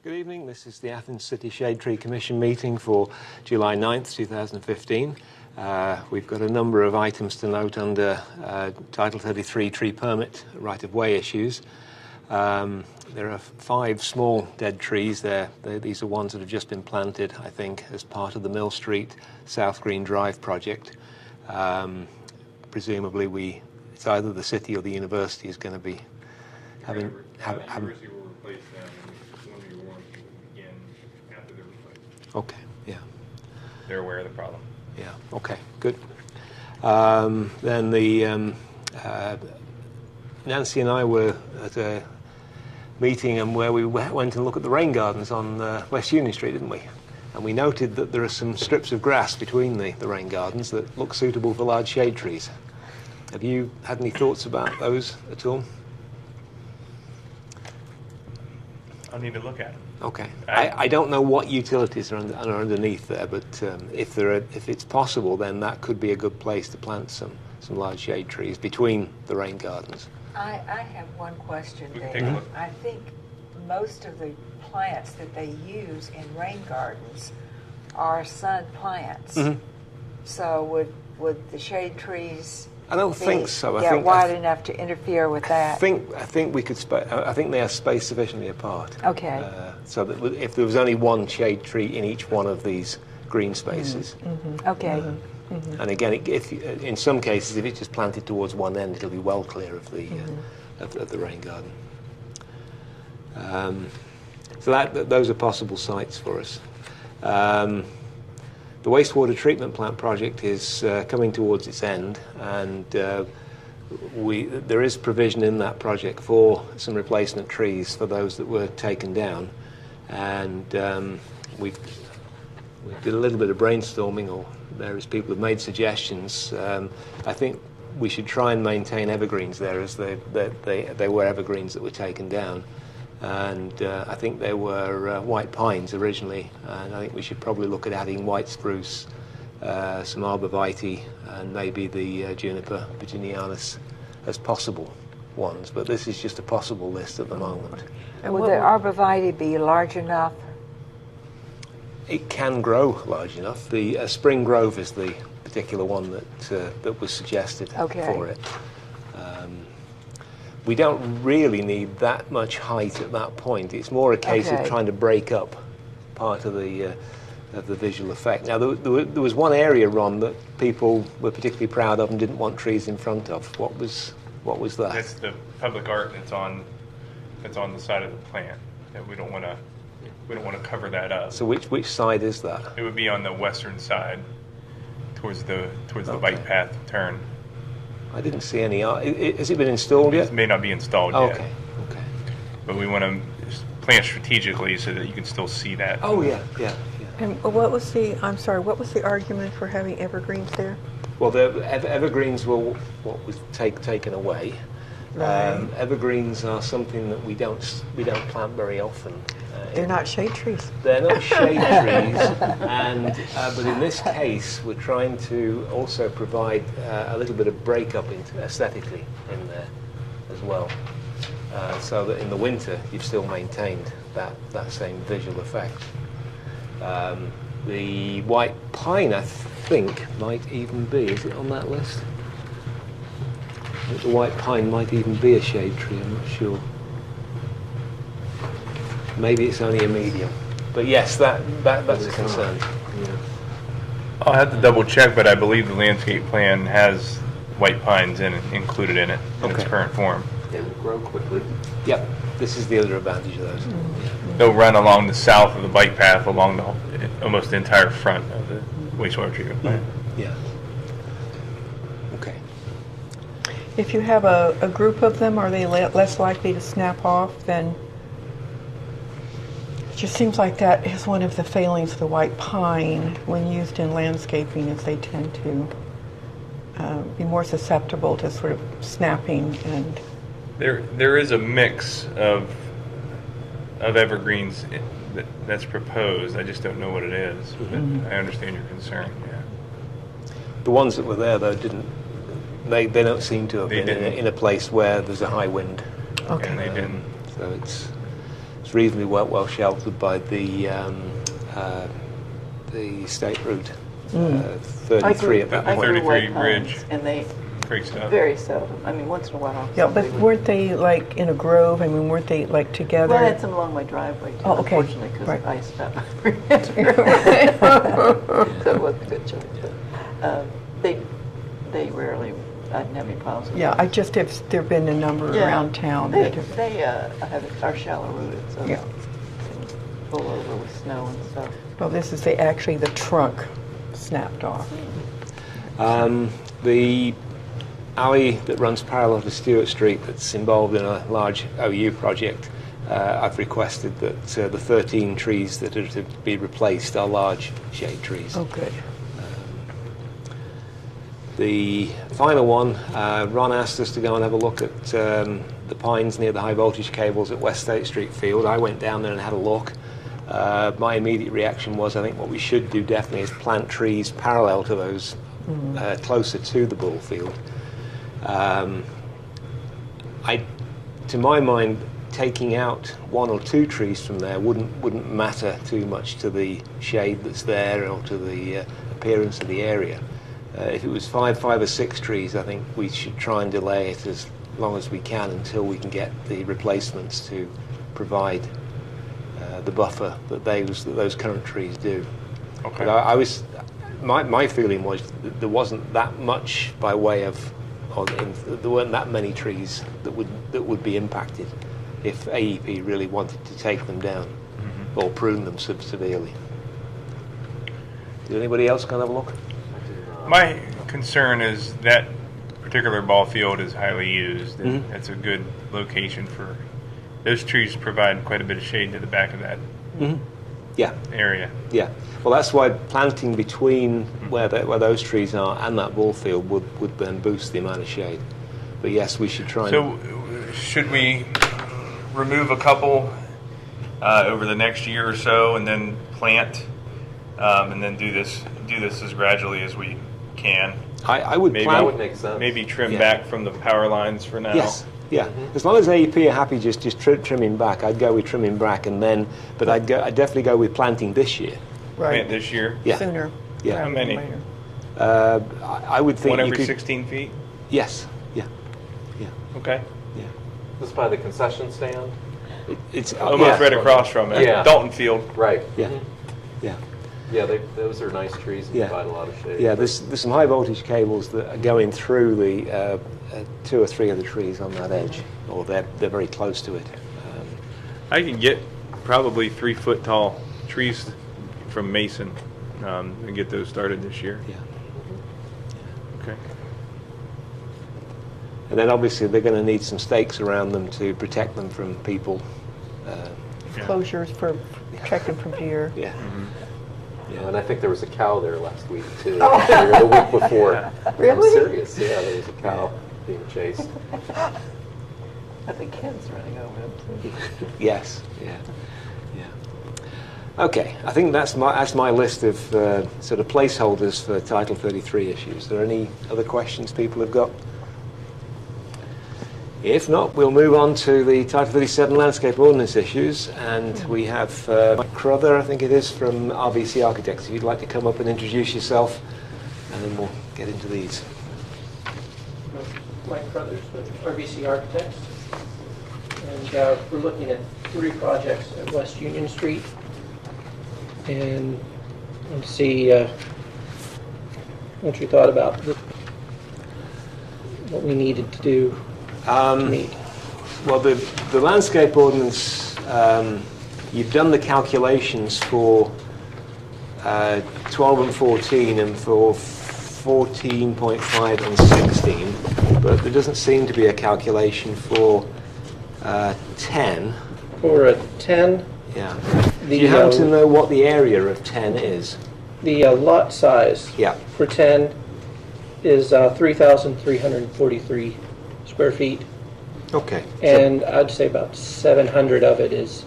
Good evening. This is the Athens City Shade Tree Commission meeting for July 9th, 2015. We've got a number of items to note under Title 33 tree permit right-of-way issues. There are 5 small dead trees there. These are ones that have just been planted, I think, as part of the Mill Street South Green Drive project. Presumably, it's either the city or the university is going to be having... University will replace them, and one-year warranty will begin after they're replaced. Okay, yeah. They're aware of the problem. Yeah, okay, good. Then Nancy and I were at a meeting and where we went and looked at the rain gardens on West Union Street, didn't we? And we noted that there are some strips of grass between the rain gardens that look suitable for large shade trees. Have you had any thoughts about those at all? I'll need to look at it. Okay. I don't know what utilities are underneath there, but if it's possible, then that could be a good place to plant some large shade trees between the rain gardens. I have one question, We can Dave. take a look. I think most of the plants that they use in rain gardens are sun plants. Mm-hmm. So would the shade trees I don't think so. get wide enough to interfere with that? I think we could. I think they are spaced sufficiently apart. Okay. So that if there was only one shade tree in each one of these green spaces. Mm-hmm. Okay. And again, if in some cases, if it's just planted towards one end, it'll be well clear of the of the rain garden. So those are possible sites for us. The wastewater treatment plant project is coming towards its end, and there is provision in that project for some replacement trees for those that were taken down, and we did a little bit of brainstorming, or various people have made suggestions. I think we should try and maintain evergreens there, as they were evergreens that were taken down. And I think they were white pines originally, and I think we should probably look at adding white spruce, some arborvitae, and maybe the juniper virginianus as possible ones. But this is just a possible list at the moment. And would the arborvitae be large enough? It can grow large enough. The spring grove is the particular one that was suggested for it. We don't really need that much height at that point. It's more a case of trying to break up part of the visual effect. Now, there was one area, Ron, that people were particularly proud of and didn't want trees in front of. What was that? That's the public art that's on the side of the plant. That we don't want to cover that up. So which side is that? It would be on the western side, towards the bike path turn. I didn't see any art. Has it been installed yet? It may not be installed yet. Okay. But we want to plant strategically so that you can still see that. Oh, yeah. And what was the argument for having evergreens there? Well, the evergreens were what was taken away. Right. Evergreens are something that we don't plant very often. They're not shade trees. They're not shade trees, but in this case, we're trying to also provide a little bit of breakup aesthetically in there as well, so that in the winter you've still maintained that same visual effect. The white pine, I think, might even be. Is it on that list? I think the white pine might even be a shade tree. I'm not sure. Maybe it's only a medium, but yes, that's a concern. Yeah. I'll have to double check, but I believe the landscape plan has white pines included in it in its current form. They will grow quickly. Yep, this is the other advantage of those. Mm-hmm. They'll run along the south of the bike path, along almost the entire front of the wastewater treatment plant. Yeah. Okay. If you have a group of them, are they less likely to snap off than? It just seems like that is one of the failings of the white pine when used in landscaping, is they tend to be more susceptible to sort of snapping. And there is a mix of evergreens that's proposed. I just don't know what it is. But I understand your concern. Yeah. The ones that were there, though, they don't seem to have been in a place where there's a high wind. Okay. And they didn't. So it's reasonably well sheltered by the state route 33 at that I point. grew 33 white Ridge. pines, and they Great stuff. very seldom. I mean, once in a while. Yeah, but somebody would- weren't they like in a grove? I mean, weren't they like together? Well, I had some along my driveway too, Oh, okay. unfortunately, because Right. I stopped for it. So it wasn't a good choice. But, they rarely, I didn't have any problems with Yeah, them. I just have, there've been a number Yeah. around town They, that have, they are shallow rooted, so Yeah. they can pull over with snow and stuff. well, this is actually the trunk snapped off. The alley that runs parallel to Stewart Street that's involved in a large OU project, I've requested that the 13 trees that are to be replaced are large shade trees. Oh, good. The final one, Ron asked us to go and have a look at the pines near the high voltage cables at West State Street Field. I went down there and had a look. My immediate reaction was I think what we should do definitely is plant trees parallel to those, closer to the ball field. To my mind, taking out one or two trees from there wouldn't matter too much to the shade that's there or to the appearance of the area. If it was five or six trees, I think we should try and delay it as long as we can until we can get the replacements to provide the buffer that those current trees do. Okay. But my feeling was that there wasn't that much by way of, there weren't that many trees that would be impacted if AEP really wanted to take them down or prune them severely. Did anybody else kind of look? My concern is that particular ball field is highly used, and it's a good location for those trees. Provide quite a bit of shade to the back of that Yeah. area. Yeah, well, that's why planting between where where those trees are and that ball field would then boost the amount of shade. But yes, we should try. So, should we remove a couple over the next year or so, and then plant, and then do this as gradually as we can? I would Maybe plan. That would make sense. Maybe trim Yeah. back from the power lines for now. Yes, yeah. As long as AEP are happy just trimming back, I'd go with trimming back, and then. But I'd definitely go with planting this year. Plant this year. Yeah. Sooner. Yeah. rather How many? than later. I would think One you every could. 16 feet. Yes. Yeah. Yeah. Okay. Yeah. This is by the concession stand? It's Almost right across from it. Yeah. Dalton Field. Right. Yeah. Yeah. Yeah, those are nice trees and Yeah. provide a lot of shade. Yeah, there's some high voltage cables that are going through the two or three of the trees on that edge, or they're very close to it. I can get probably 3 foot tall trees from Mason and get those started this year. Yeah. Okay. And then obviously they're going to need some stakes around them to protect them from people. Closures for protecting from deer. Yeah. Yeah, and I think there was a cow there last week too. Or the week before. I'm Really? serious. Yeah, there was a cow being chased. I think kids running over them too. Yes. Yeah. Yeah. Okay, I think that's my list of sort of placeholders for Title 33 issues. Are there any other questions people have got? If not, we'll move on to the Title 37 landscape ordinance issues, and we have Mike Crother, I think it is, from RVC Architects. If you'd like to come up and introduce yourself, and then we'll get into these. Mike Crothers with RVC Architects, and we're looking at 3 projects at West Union Street, and want to see what you thought about what we needed to do. Well, the landscape ordinance, you've done the calculations for 12 and 14 and for 14.5 and 16, but there doesn't seem to be a calculation for 10. For a 10, Yeah. Do you happen to know what the area of 10 is? the lot size Yeah. for 10 is 3,343 square feet, Okay. and I'd say about 700 of it is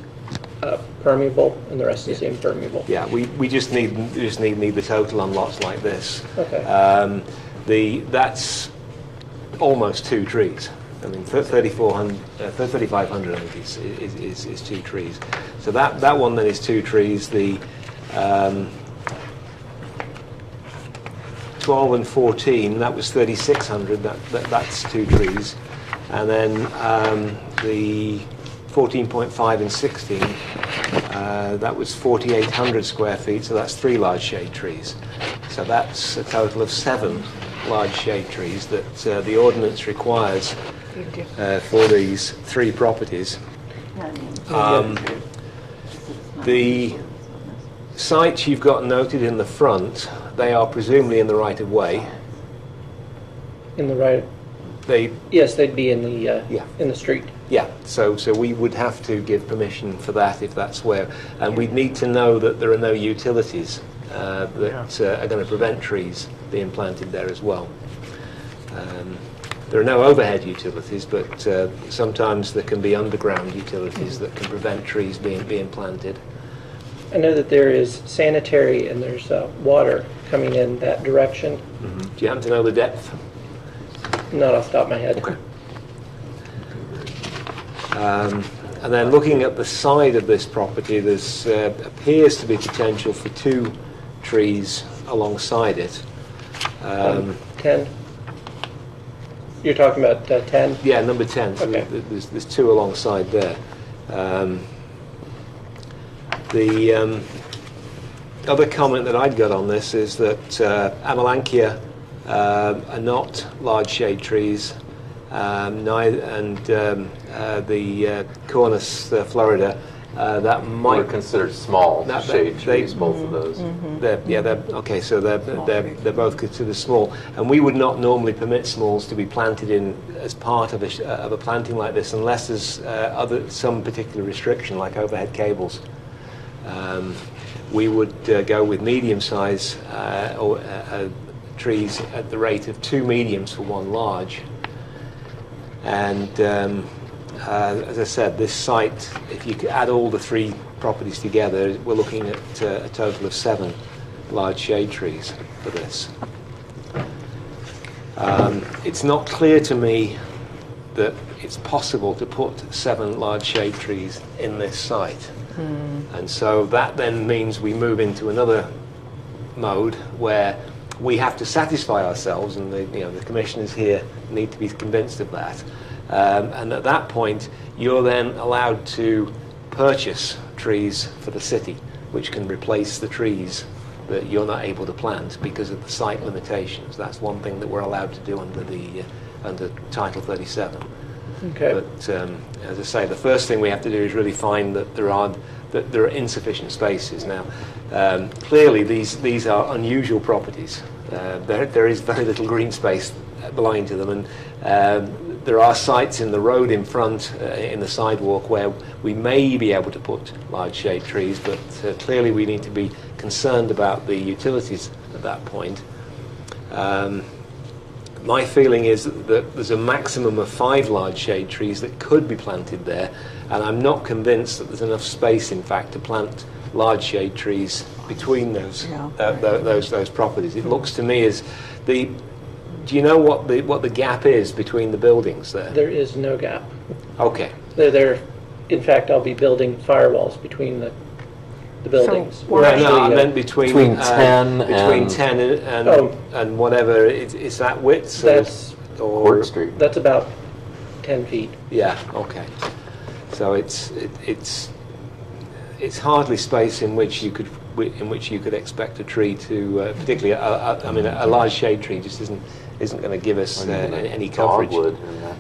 permeable, and the rest is impermeable. Yeah, we just need the total on lots like this. Okay. That's almost 2 trees. I mean, 3,500 I think is 2 trees. So that one then is 2 trees. The 12 and 14, that was 3,600. That's 2 trees. And then the 14.5 and 16, that was 4,800 square feet. So that's 3 large shade trees. So that's a total of 7 large shade trees that the ordinance requires for these 3 properties. The sites you've got noted in the front, they are presumably in the right of way. In the right, yes, they'd be in the in the street. Yeah, so we would have to give permission for that if that's where, and we'd need to know that there are no utilities that are going to prevent trees being planted there as well. There are no overhead utilities, but sometimes there can be underground utilities that can prevent trees being planted. I know that there is sanitary and there's water coming in that direction. Mm-hmm. Do you happen to know the depth? Not off the top of my head. Okay. And then looking at the side of this property, there's appears to be potential for 2 trees alongside it. 10? You're talking about 10? Yeah, number 10. So okay. There's 2 alongside there. The other comment that I'd got on this is that Amelanchier are not large shade trees, and the Cornus Florida that might They're considered small shade trees, both of those. Okay. So they're both considered small, and we would not normally permit smalls to be planted in as part of a planting like this, unless there's some particular restriction, like overhead cables. We would go with medium-size trees at the rate of 2 mediums for 1 large. And as I said, this site, if you could add all the 3 properties together, we're looking at a total of 7 large shade trees for this. It's not clear to me that it's possible to put 7 large shade trees in this site. And so that then means we move into another mode where we have to satisfy ourselves, and the commissioners here need to be convinced of that. And at that point, you're then allowed to purchase trees for the city, which can replace the trees that you're not able to plant because of the site limitations. That's one thing that we're allowed to do under Title 37. Okay. But as I say, the first thing we have to do is really find that there are insufficient spaces. Now, clearly these are unusual properties. There is very little green space belonging to them, and there are sites in the road in front, in the sidewalk, where we may be able to put large shade trees, but clearly we need to be concerned about the utilities at that point. My feeling is that there's a maximum of 5 large shade trees that could be planted there, and I'm not convinced that there's enough space, in fact, to plant large shade trees between those properties. It looks to me as do you know what the gap is between the buildings there? There is no gap. Okay. In fact, I'll be building firewalls between the buildings. So, We're I meant between 10 and whatever. Is that width? That's Court Street. That's about 10 feet. Yeah. Okay. So it's hardly space in which you could expect a tree to, particularly a large shade tree just isn't going to give us any coverage.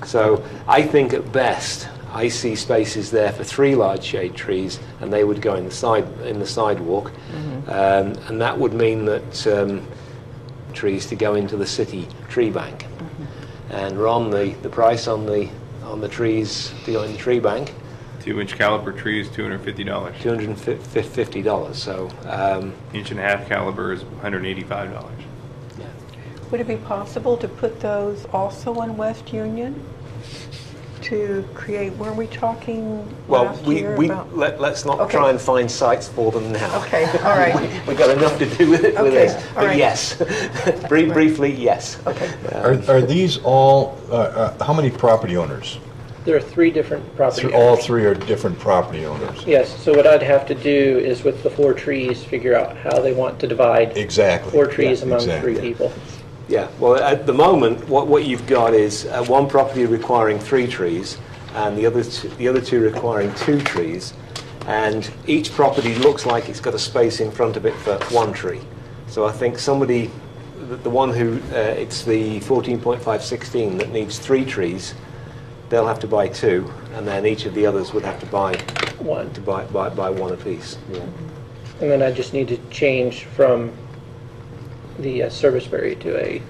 So I think at best I see spaces there for 3 large shade trees, and they would go in the sidewalk, and that would mean that trees to go into the city tree bank. And Ron, the price on the trees to go in the tree bank. 2-inch caliber trees, $250. $250. So 1.5-inch caliber is $185. Would it be possible to put those also on West Union? to create, weren't we talking Well, last year about? let's not Okay. try and find sites for them now. Okay, all right. We've got enough to do with Okay, this. all But right. yes, briefly, yes. Okay. Are these all, how many property owners? There are 3 different property So all owners. 3 are different property owners? Yes, so what I'd have to do is with the 4 trees, figure out how they want to divide Exactly. 4 trees Yeah, among exactly. 3 people. Yeah, well, at the moment, what you've got is one property requiring 3 trees, and the other two requiring 2 trees, and each property looks like it's got a space in front of it for 1 tree. So I think somebody, the one who, it's the 14.516 that needs 3 trees, they'll have to buy 2, and then each of the others would have to buy 1. buy 1 apiece. Yeah. And then I just need to change from the serviceberry to a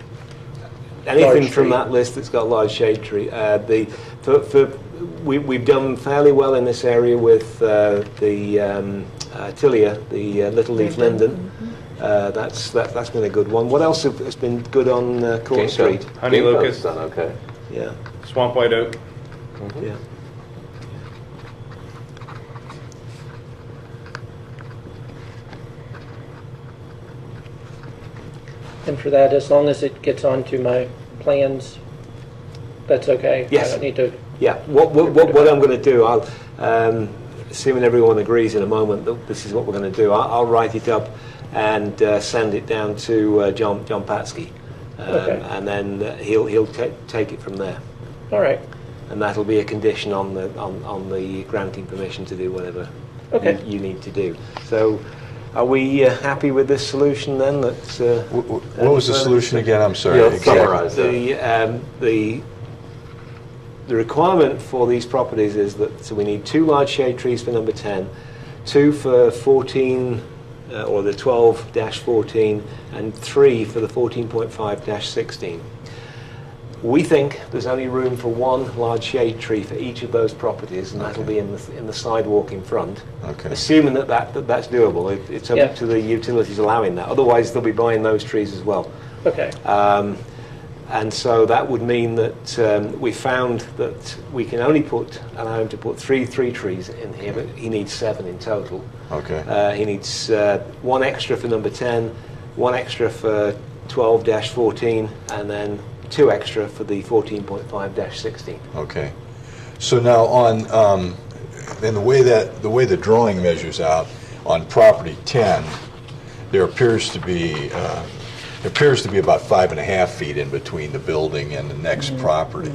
Anything large from tree. that list that's got large shade tree. We've done fairly well in this area with the Tilia, the little leaf linden. That's been a good one. What else has been good on Court Ginkgo. Street? Honey Ginkgo's locust, done okay. Yeah, swamp white oak. yeah. And for that, as long as it gets onto my plans, that's okay. Yes. I don't need to. Yeah, what I'm going to do, I'll, assuming everyone agrees in a moment that this is what we're going to do, I'll write it up and send it down to John Patsky, Okay. and then he'll take it from there, All right. and that'll be a condition on the granting permission to do whatever Okay. you need to do. So, are we happy with this solution then? What was the solution again? I'm sorry. Yeah, let's summarize The requirement for these properties is that so we need 2 large shade trees for number 10, 2 for 14 or the 12-14, and 3 for the 14.5-16. We think there's only room for 1 large shade tree for each of those properties, and that'll be in the sidewalk in front. Okay. Assuming that's doable, it's up Yeah. to the utilities allowing that. Otherwise, they'll be buying those trees as well. Okay. And so that would mean that we found that we can only allow him to put three trees in here, but he needs 7 in total. Okay. He needs 1 extra for number 10, 1 extra for 12-14, and then 2 extra for the 14.5-16. Okay. So now on, in the way the drawing measures out, on property 10, there appears to be about 5.5 feet in between the building and the next property.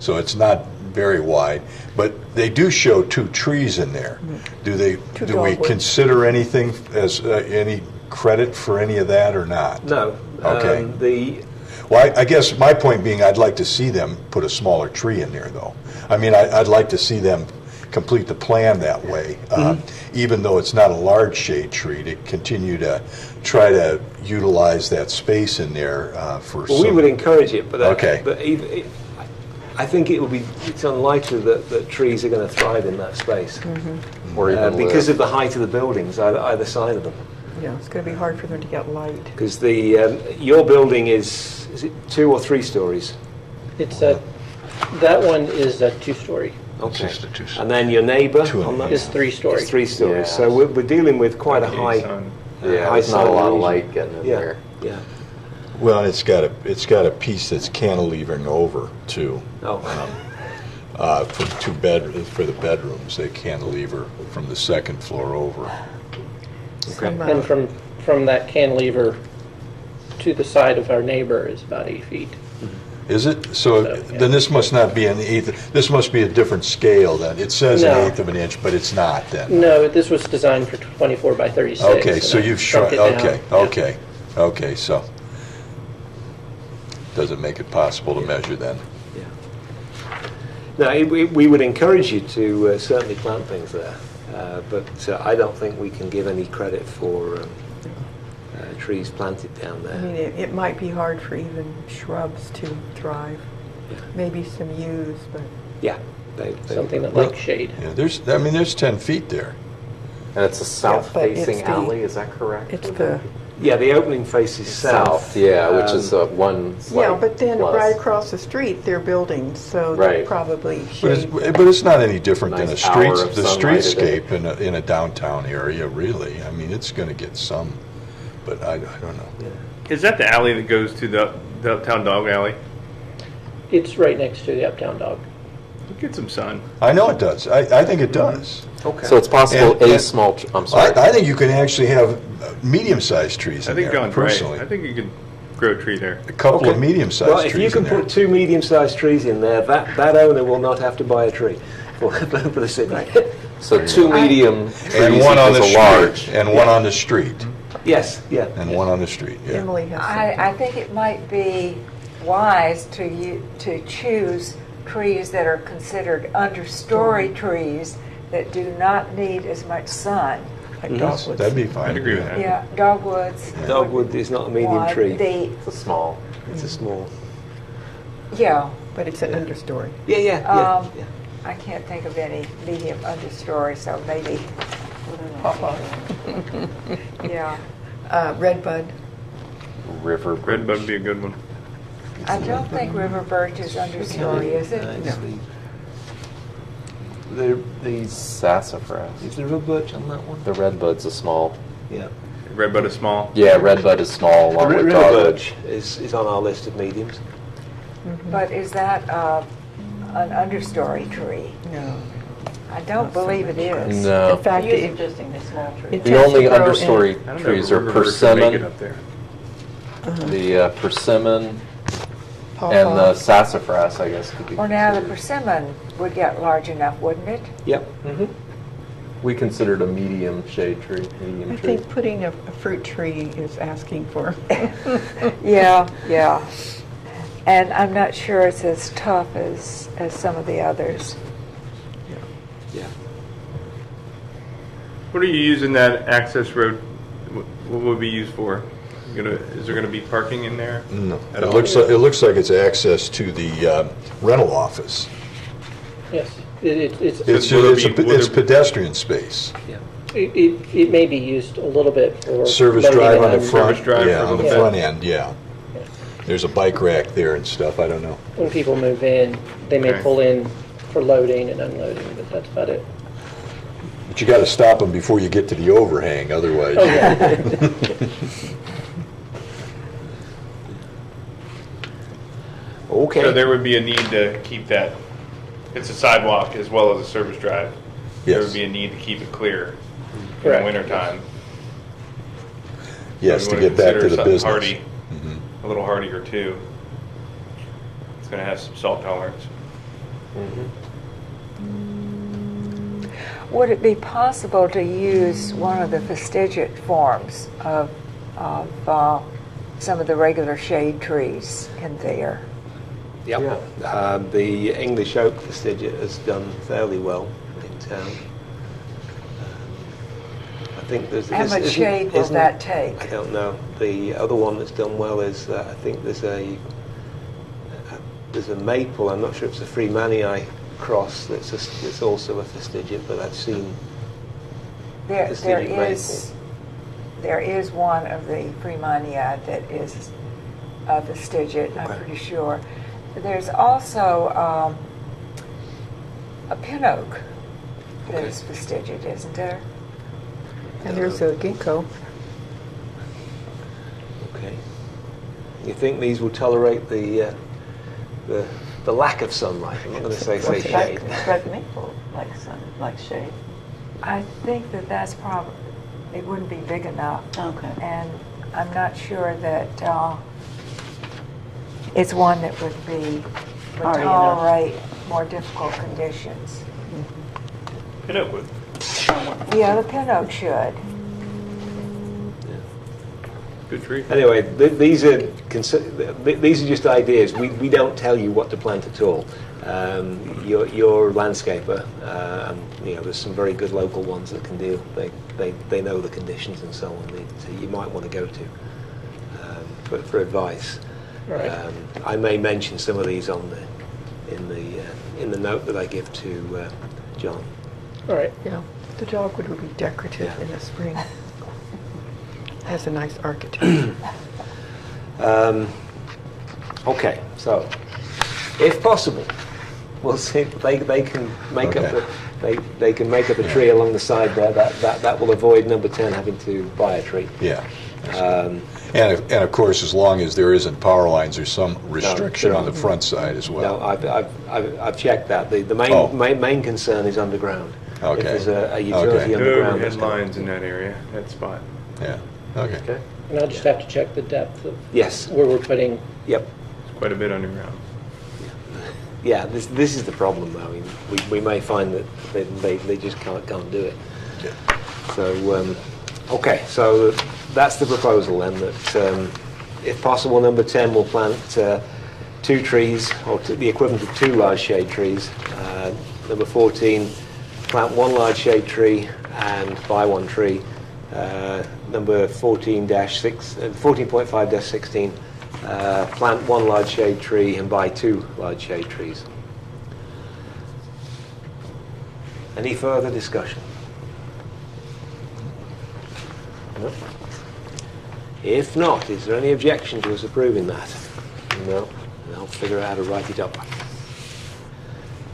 So it's not very wide, but they do show 2 trees in there. Do we dogwoods. consider anything as any credit for any of that or not? No. Okay. Well, I guess my point being, I'd like to see them put a smaller tree in there, though. I mean, I'd like to see them complete the plan that way, even though it's not a large shade tree, to continue to try to utilize that space in there for Well, we would encourage it, but Okay. I think it's unlikely that trees are going to thrive in that space Or even because live. of the height of the buildings either side of them. Yeah, it's going to be hard for them to get light. Because your building is it 2 or 3 stories? It's that one is a 2-story. Okay. Just a 2-story. And then your neighbour 2 and on a that half. Is 3-story. is 3 stories. Yeah. So we're dealing with quite a high. Sun. Yeah, high there's not a lot of elevation. light getting in Yeah. there. Yeah. Well, it's got a piece that's cantilevering over too. Oh. For the bedrooms, they cantilever from the 2nd floor over. Some, And from that cantilever to the side of our neighbor is about 8 feet. Is it? So yeah. then this must not be an eighth. This must be a different scale then. It says No. an eighth of an inch, but it's not then. No, this was designed for 24 by 36. Okay, and so I you've shrunk shrunk. it down. Okay, Yeah. okay, okay. So does it make it possible to measure then? No, we would encourage you to certainly plant things there, but I don't think we can give any credit for trees planted down I mean, there. it might be hard for even shrubs to thrive. Yeah. Maybe some yews, but Yeah. Something that Well, likes shade. Yeah, there's 10 feet there. And it's a but it's south-facing the- alley, is that correct? it's the Yeah, the opening faces south. Yeah, which is one slight Yeah, but then plus. right across the street, they're buildings, so Right. they're probably But shade. it's not any different than Nice hour of the sunlight a day. streetscape in a downtown area, really. I mean, it's going to get some, but I don't know. Is that the alley that goes to the Uptown Dog Alley? It's right next to the Uptown Dog. Get some sun. I know it does. I think it does. Okay. So it's possible And- a small. I'm sorry. I think you can actually have medium-sized trees I in think there, John's right. personally. I think you could grow a tree there. A couple of Okay. medium-sized Well, trees if you can in there. put 2 medium-sized trees in there, that owner will not have to buy a tree for the city. So 2 medium trees And one on the equals a large. street. And one on the street. Yes, yeah. And one on the street, yeah. Emily has I think it might be wise to choose trees that are considered understory trees that do not need as much sun. like Yes, dogwoods. that'd be fine. I'd agree with that. Yeah, dogwoods. Dogwood is not a medium one. tree. It's a small. It's a small. Yeah, But it's an understory. Yeah. I can't think of any medium understory, so maybe, yeah. Redbud. River. Redbud would be a good one. I don't think river birch is understory, is it? The Sassafras. is there a birch on that one? The redbud's a small. Yeah. Redbud is small. Yeah, redbud is small along with River dogwood. birch is on our list of mediums. But is that an understory tree? No. I don't believe it is. No. In fact, You're it, suggesting the small tree. it The tends only to grow in- understory I don't know trees if are river birch would make it persimmon, up there. the persimmon, pawpaw. and the sassafras, I guess, could be Well, now the considered. persimmon would get large enough, wouldn't it? Yep. We considered a medium shade tree, medium I tree. think putting a fruit tree is asking for. Yeah. And I'm not sure it's as tough as some of the others. Yeah. What are you using that access road? What would it be used for? Is there going to be parking in there? No. At It all? looks like it's access to the rental office. Yes, it's, Will there be- will It's there- pedestrian space. it may be used a little bit for. Service loading drive on the and front. Service drive Yeah, for a on the little front bit. end, yeah. There's a bike rack there and stuff, I don't know. When people move in, they may Okay. pull in for loading and unloading, but that's about it. But you got to stop them before you get to the overhang, otherwise. Oh, yeah. Okay. So there would be a need to keep that. It's a sidewalk as well as a service drive. There Yes. would be a need to keep it clear in the Correct. wintertime. Yes, We to wanna get back to consider the something business. Hardy, a little hardier too. It's going to have some salt tolerance. Would it be possible to use one of the fastigiate forms of some of the regular shade trees in there? Yep. The English oak fastigiate has done fairly well in town. I think there's. How much shade will that take? I don't know. The other one that's done well is I think there's a maple. I'm not sure if it's a Freemanii cross that's also a fastigiate, but I've seen There fastigiate is one of the Freemanii that is a fastigiate, I'm Okay. pretty sure. There's also a pin oak that Okay. is fastigiate, isn't there? And there's a ginkgo. Okay. You think these will tolerate the lack of sunlight? I'm not going to say shade. Red maple, like shade. I think that's probably, it wouldn't be big enough. Okay. And I'm not sure that it's one that would Hardy enough. tolerate more difficult conditions. Pin oak would. Yeah, the pin oak should. Good tree. Anyway, these are just ideas. We don't tell you what to plant at all. You're a landscaper, and there's some very good local ones that can deal. They know the conditions and so on. That you might want to go to for advice. Right. I may mention some of these in the note that I give to John. All right. Yeah, the dogwood would be decorative in the spring. Has a nice architecture. Okay, so if possible, we'll see if they can make Okay. up they can make up a tree along the side there. That will avoid number 10 having to buy a tree. Yeah. And of course, as long as there isn't power lines, there's some restriction there on the aren't. front side as well. No, I've checked that. The Oh. main concern is underground. Okay. If there's a utility Okay. No underground, overhead that's gonna- lines in that area, that spot. Yeah. Okay. Okay. And I'll just have to check the depth of Yes. where we're putting. Yep. It's quite a bit underground. Yeah. This is the problem, though. I mean, we may find that they just can't do it. Yeah. So okay. So that's the proposal then. That if possible, number 10 will plant 2 trees, or the equivalent of 2 large shade trees. Number 14, plant 1 large shade tree and buy 1 tree. Number 14.5-16, plant 1 large shade tree and buy 2 large shade trees. Any further discussion? No? If not, is there any objection to us approving that? No? I'll figure out how to write it up.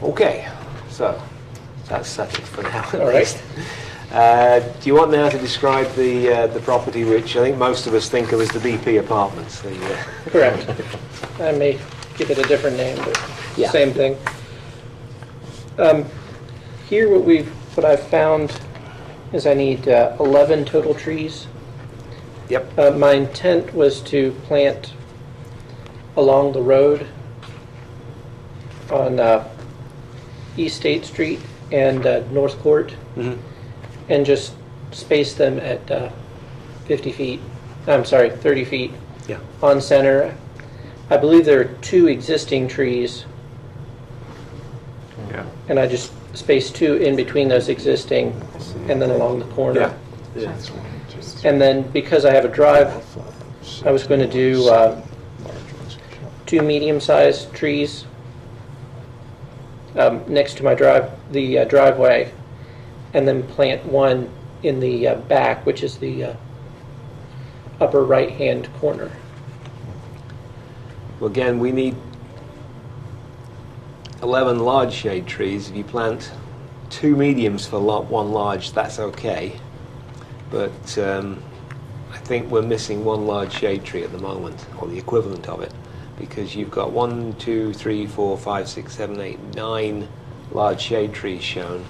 Okay, so that's settled for now at All right. least. Do you want now to describe the property, which I think most of us think of as the BP apartments? Correct. I may give it a different name, but Yeah. same thing. Here, what I've found is I need 11 total trees. Yep. My intent was to plant along the road on East State Street and North Court, and just space them at 30 feet Yeah. on center. I believe there are 2 existing trees, Yeah. and I just spaced 2 in between those existing and then along the corner. Yeah. And then because I have a drive, I was going to do 2 medium-sized trees next to my driveway, and then plant 1 in the back, which is the upper right-hand corner. Well, again, we need 11 large shade trees. If you plant 2 mediums for 1 large, that's okay. But I think we're missing 1 large shade tree at the moment, or the equivalent of it, because you've got 1, 2, 3, 4, 5, 6, 7, 8, 9 large shade trees shown,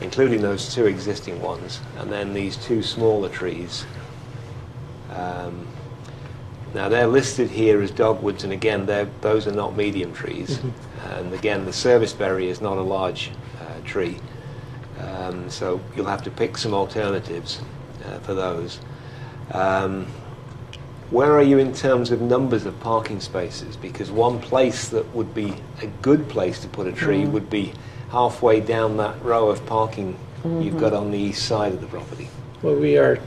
including those 2 existing ones, and then these 2 smaller trees. Now they're listed here as dogwoods, and again, those are not medium trees. And again, the serviceberry is not a large tree, so you'll have to pick some alternatives for those. Where are you in terms of numbers of parking spaces? Because one place that would be a good place to put a tree would be halfway down that row of parking you've got on the east side of the property. Well, we are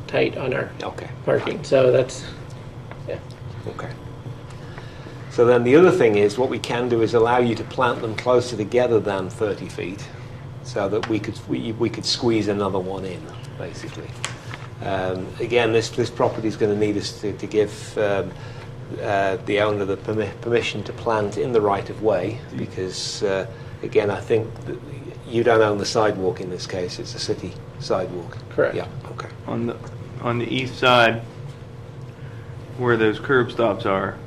tight on our Okay. parking, so that's, yeah. Okay. So then the other thing is, what we can do is allow you to plant them closer together than 30 feet, so that we could squeeze another one in, basically. Again, this property is going to need us to give the owner the permission to plant in the right of way, because again, I think that you don't own the sidewalk in this case; it's a city sidewalk. Correct. Yeah. Okay. On the east side, where those curb stops are,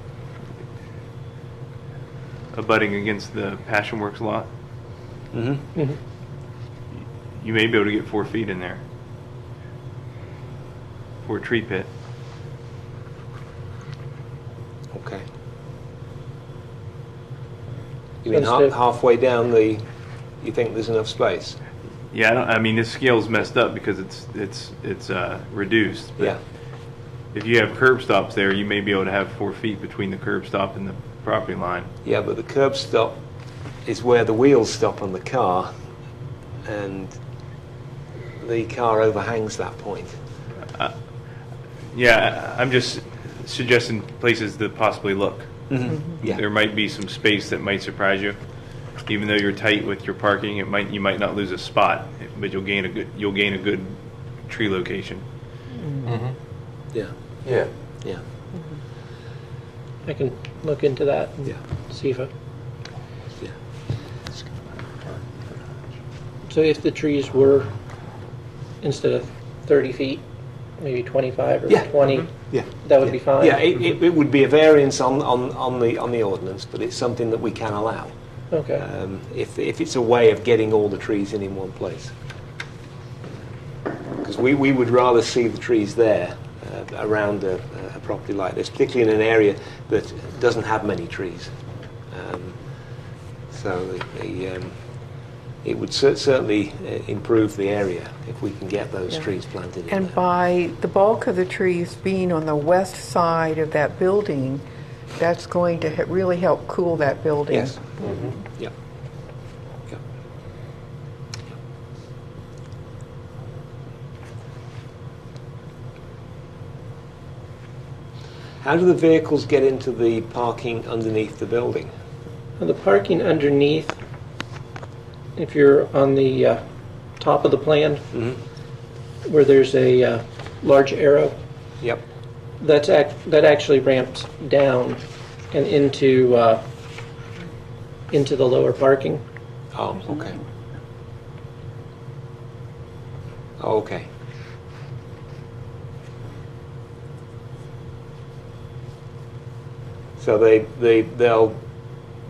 abutting against the Passion Works lot, Mm-hmm. you may be able to get 4 feet in there for a tree pit. Okay. You mean Sensitive. halfway down the? You think there's enough space? Yeah, I mean this scale's messed up because it's reduced. But Yeah. if you have curb stops there, you may be able to have 4 feet between the curb stop and the property line. Yeah, but the curb stop is where the wheels stop on the car, and the car overhangs that point. Yeah, I'm just suggesting places to possibly look. Yeah. There might be some space that might surprise you. Even though you're tight with your parking, you might not lose a spot, but you'll gain a good tree location. Yeah, Yeah. yeah, I can look into that and yeah, see if I, yeah. so if the trees were, instead of 30 feet, maybe 25 or Yeah. 20, Yeah. that would be fine? Yeah, it would be a variance on the ordinance, but it's something that we can allow. Okay. If it's a way of getting all the trees in one place. Because we would rather see the trees there around a property like this, particularly in an area that doesn't have many trees. So it would certainly improve the area if we can get those Yeah. trees planted in And there. by the bulk of the trees being on the west side of that building, that's going to really help cool that building. Yes. Yeah. Yeah. How do the vehicles get into the parking underneath the building? And the parking underneath, if you're on the top of the plan, where there's a large arrow, Yep. that actually ramps down and into the lower parking. Oh, okay. Oh, okay. So the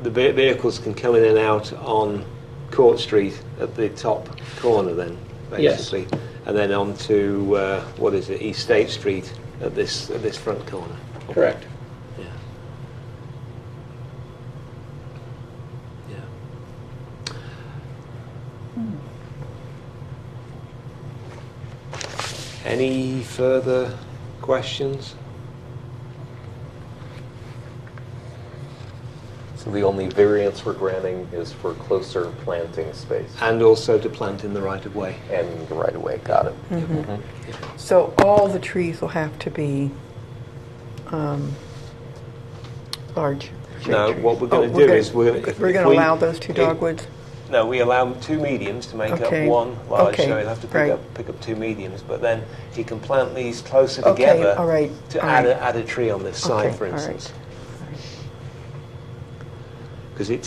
vehicles can come in and out on Court Street at the top corner then, Yes. basically, and then on to what is it, East State Street at this front corner. Correct. Yeah. Yeah. Any further questions? So the only variance we're granting is for closer planting space And also to plant in the right of way. and the right of way. Got it. So all the trees will have to be large. No, trees. what we're going Oh, to do is we're going to allow those two dogwoods. No, we allow two mediums to make Okay. up one large, Okay. so he'll have to Right. pick up two mediums. But then he can plant these closer Okay, together all right, to all add right. add a tree on this side, Okay, for all right. instance. Because it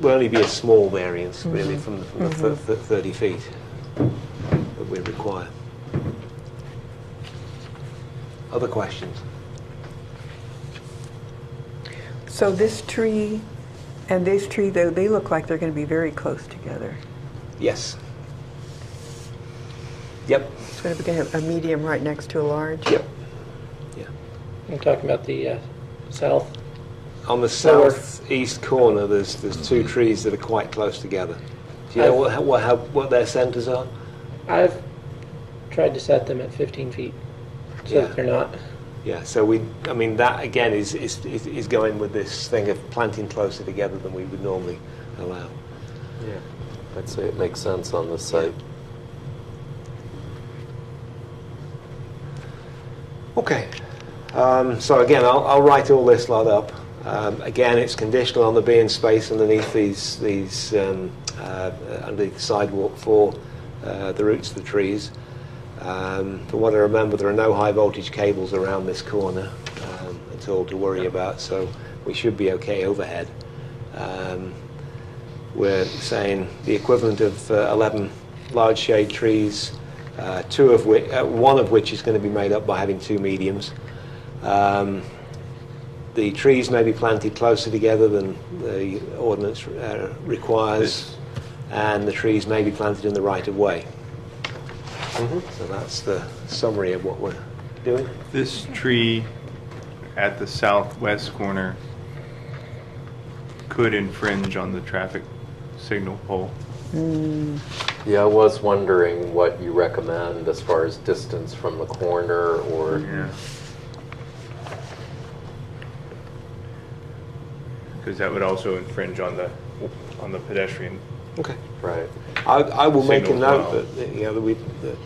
will only be a small variance, really, from the 30 feet that we require. Other questions? So this tree and this tree, though, they look like they're going to be very close together. Yes. Yep. So we're going to have a medium right next to a large. Yep. Yeah. I'm talking about the south. On the Lower. southeast corner, there's two trees that are quite close together. Do you know what their centres are? I've tried to set them at 15 feet so Yeah. that they're not. Yeah, so that again is going with this thing of planting closer together than we would normally allow. Yeah. I'd say it makes sense on this site. Okay. So again, I'll write all this lot up. Again, it's conditional on there being space underneath these underneath the sidewalk for the roots of the trees. From what I remember, there are no high voltage cables around this corner at all to worry about, so we should be okay overhead. We're saying the equivalent of 11 large shade trees, one of which is going to be made up by having two mediums. The trees may be planted closer together than the ordinance requires, and the trees may be planted in the right of way. So that's the summary of what we're doing. This tree at the southwest corner could infringe on the traffic signal pole. Yeah, I was wondering what you recommend as far as distance from the corner or... Yeah. Because that would also infringe on the pedestrian. Okay. Right. I will make a Signal note well. that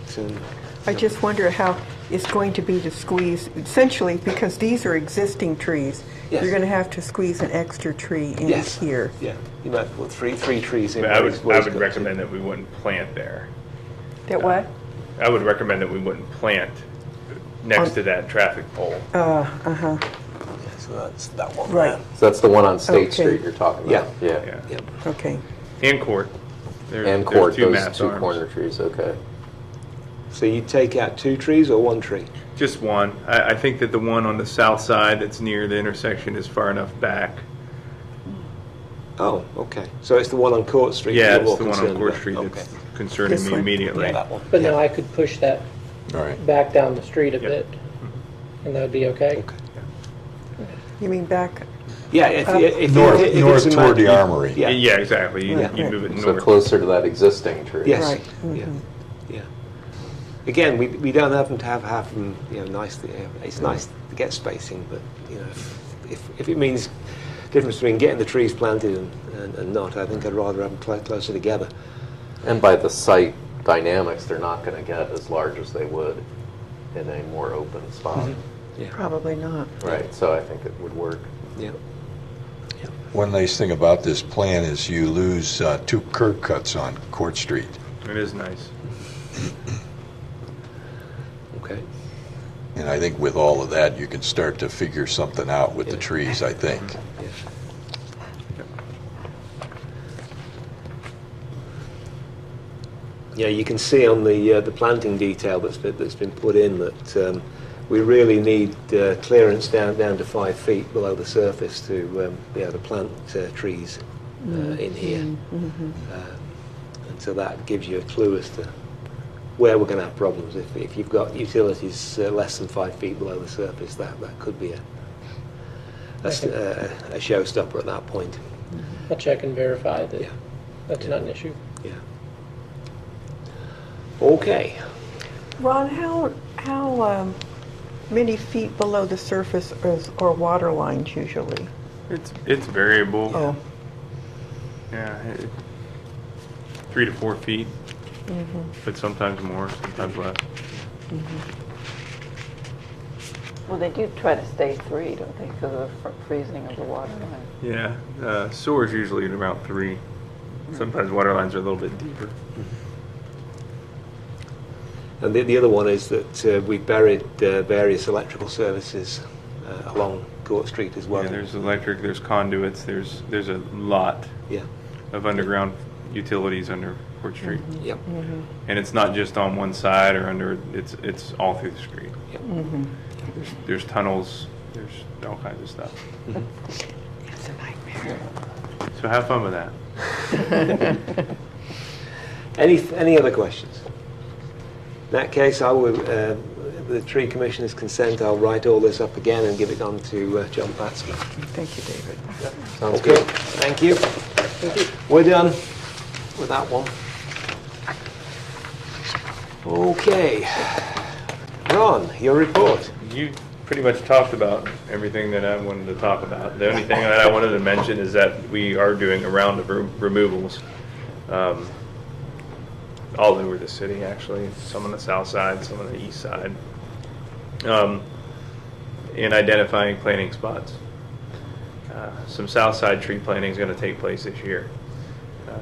I just wonder how it's going to be to squeeze, essentially, because these are existing trees. Yes. You're going to have to squeeze an extra tree in yes, here. Yeah, you might put three trees in. But I where would it's got recommend to. that we wouldn't plant there. That what? I would recommend that we wouldn't plant next to that traffic pole. Uh-huh. Yeah, so that's that one Right. So that's the one on State Okay. Street you're talking about? Yeah. Yeah. Yep. Okay. And Court. And Court, two those mast two arms. corner trees, okay. So you take out 2 trees or 1 tree? Just one. I think that the one on the south side that's near the intersection is far enough back. Oh, okay. So it's the one on Court Street. Yeah, you're it's more the one on concerned Court about. Street Okay. that's concerning This me one? immediately. Yeah, that one. But yeah. now I could push that All right. back down the street a Yep. bit, and that would be okay? Okay. You mean back? Yeah, if North, if north it's a toward the ma- armory. Yeah. Yeah, exactly. You, Yeah. you move it So north. closer to that existing tree. Yes. Right. Yeah. Yeah. Again, we don't happen to have them. Nice. It's nice to get spacing, but if it means difference between getting the trees planted and not, I think I'd rather have them closer together. And by the site dynamics, they're not going to get as large as they would in a more open spot. Yeah. Probably not. Right, so I think it would work. Yeah. One nice thing about this plan is you lose 2 curb cuts on Court Street. It is nice. Okay. And I think with all of that, you can start to figure something out with the trees, I think. Yeah. Yeah, you can see on the planting detail that's been put in that we really need clearance down to 5 feet below the surface to be able to plant trees in here. And so that gives you a clue as to where we're going to have problems. If you've got utilities less than 5 feet below the surface, that could be a showstopper at that point. I'll check and verify that Yeah. that's not an issue. Yeah. Okay. Ron, how many feet below the surface or water lines usually? It's variable. Oh. Yeah, 3 to 4 feet, but sometimes more, sometimes less. Well, they do try to stay 3, don't they, because of the freezing of the water line. Yeah, sewer's usually at around 3. Sometimes water lines are a little bit deeper. And the other one is that we've buried various electrical services along Court Street as well. Yeah, there's electric, there's conduits, there's a lot Yeah. of underground utilities under Court Street. Yep. And it's not just on one side or under, it's all through the street. Yep. There's tunnels, there's all kinds of stuff. It's a nightmare. So have fun with that. Any other questions? In that case, I will, the Tree Commissioner's consent, I'll write all this up again and give it on to John Patsman. Thank you, David. Sounds Okay, good. thank you. We're done with that one. Okay. Ron, your report. You pretty much talked about everything that I wanted to talk about. The only thing that I wanted to mention is that we are doing a round of removals all over the city, actually. Some on the south side, some on the east side, in identifying planting spots. Some south side tree planting is going to take place this year,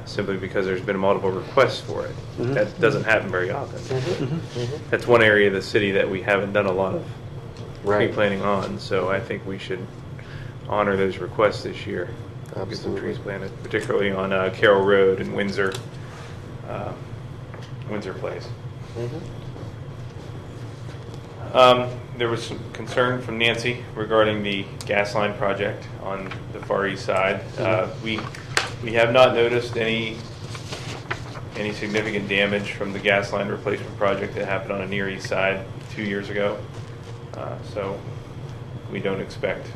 simply because there's been multiple requests for it. That doesn't happen very often. That's one area of the city that we haven't done a lot of tree planting on, so I think we should honor those requests this year. Get some trees planted, particularly on Carroll Road and Windsor Place. There was some concern from Nancy regarding the gas line project on the far east side. We have not noticed any significant damage from the gas line replacement project that happened on the near east side 2 years ago. So we don't expect.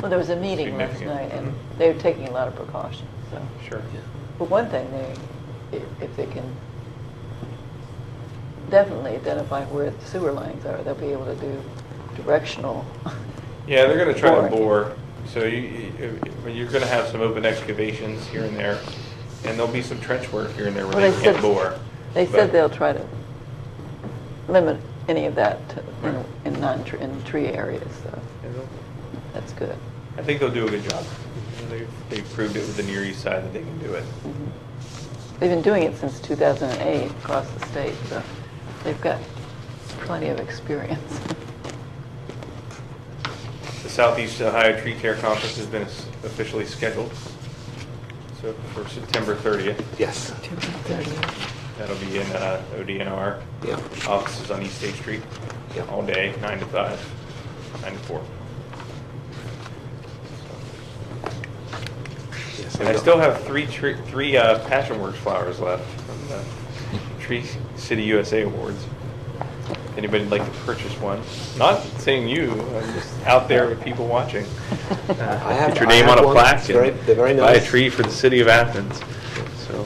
Well, there was a meeting last Significant. night, and they were taking a lot of precautions, so. Sure. But one thing, if they can definitely identify where the sewer lines are, they'll be able to do directional. Yeah, they're going to try to boring. bore. So you're going to have some open excavations here and there, and there'll be some trench work here and there where Well, they can't bore. They But- said they'll try to limit any of that to, in tree areas, so that's good. I think they'll do a good job. They've proved it with the Near East Side that they can do it. They've been doing it since 2008 across the state, so they've got plenty of experience. Southeast Ohio Tree Care Conference has been officially scheduled. So for September 30th, Yes. September 30th. that'll be in ODNR. Yeah. Offices on East State Street, Yeah. all day, 9 to 5, 9 to 4. Yes, And I still have three Passionworks flowers left from the Tree City USA Awards. If anybody'd like to purchase one, not saying you, I'm just out there with people watching. have- Put your I name have on a one. plaque It's very- and they're very buy a nice. tree for the city of Athens. So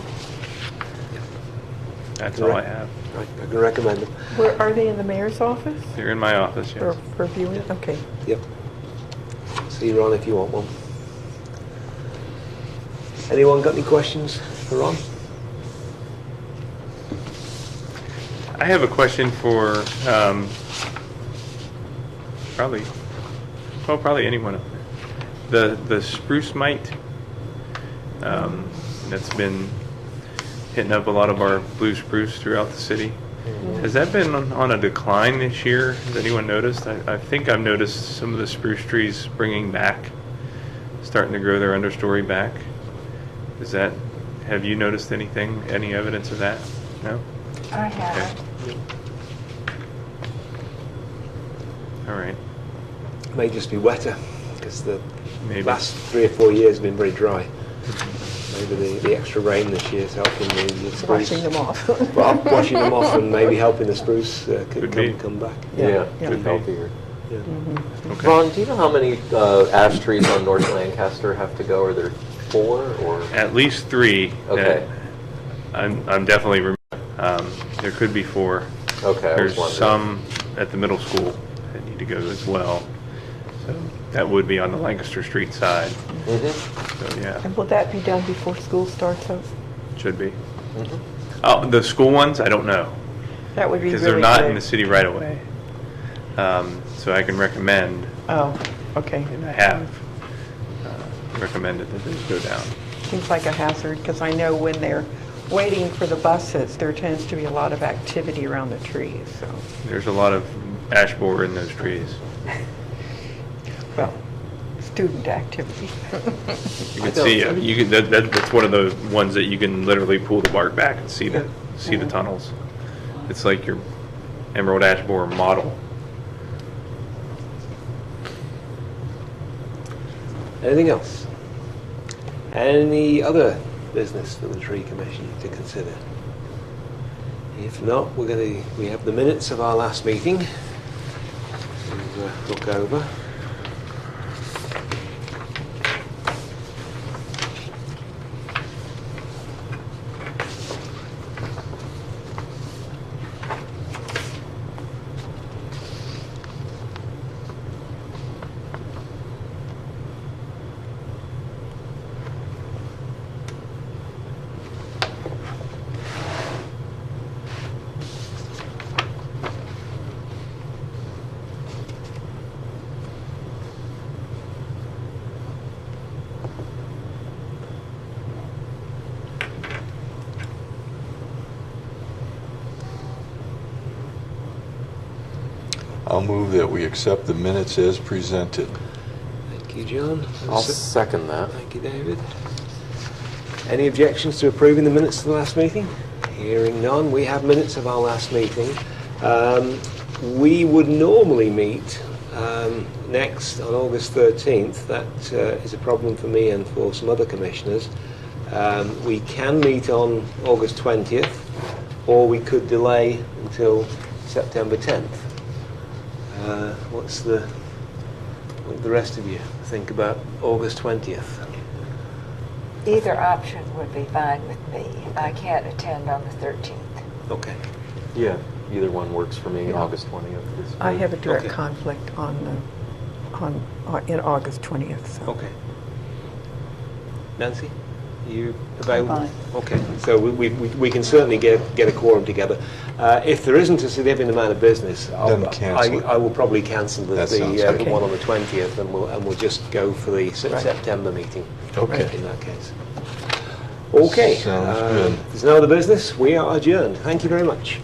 that's all I have. I can recommend them. Where are they, in the mayor's office? They're in my office, For, yes. for viewing? Okay. Yep. See Ron if you want one. Anyone got any questions for Ron? I have a question for probably anyone up there. The spruce mite that's been hitting up a lot of our blue spruce throughout the city. Has that been on a decline this year? Has anyone noticed? I think I've noticed some of the spruce trees starting to grow their understory back. Have you noticed anything, any evidence of that? No? I haven't. All right. May just be wetter because the Maybe. last 3 or 4 years have been very dry. Maybe the extra rain this year is helping the spruce. Washing them off. Well, washing them off and maybe helping the spruce Could be. come back. Yeah, Yeah. be healthier. Yeah. Okay. Ron, do you know how many ash trees on North Lancaster have to go? Are there 4 or? At least 3. Okay. I'm definitely. There could be 4. Okay, I There's was wondering. some at the middle school that need to go as well. So that would be on the Lancaster Street side. Mm-hmm. So yeah, And will that be done before school starts up? should be. Mm-hmm. Oh, the school ones, I don't know That would be really because they're not good. in the city right away. So I can recommend, Oh, okay. and I have recommended that those go down. Seems like a hazard, because I know when they're waiting for the buses, there tends to be a lot of activity around the trees, so, There's a lot of ash borer in those trees. well, student activity. You can see, that's one of the ones that you can literally pull the bark back and see the tunnels. It's like your emerald ash borer model. Anything else? Any other business for the Tree Commission to consider? If not, we have the minutes of our last meeting to look over. I'll move that we accept the minutes as presented. Thank you, John. I'll second that. Thank you, David. Any objections to approving the minutes of the last meeting? Hearing none, we have minutes of our last meeting. We would normally meet next on August 13th. That is a problem for me and for some other commissioners. We can meet on August 20th, or we could delay until September 10th. What the rest of you think about August 20th? Either option would be fine with me. I can't attend on the 13th. Okay. Yeah, either one works for me. August 20th. is I good. have a direct Okay. conflict in August 20th, so. Okay. Nancy, you available? fine. Okay, so we can certainly get a quorum together. If there isn't a significant amount of business, Then cancel it. I will probably cancel the That sounds good. the one on the 20th, and we'll just go for the September meeting. Okay. In that case. Okay. Sounds good. If there's no other business, we are adjourned. Thank you very much.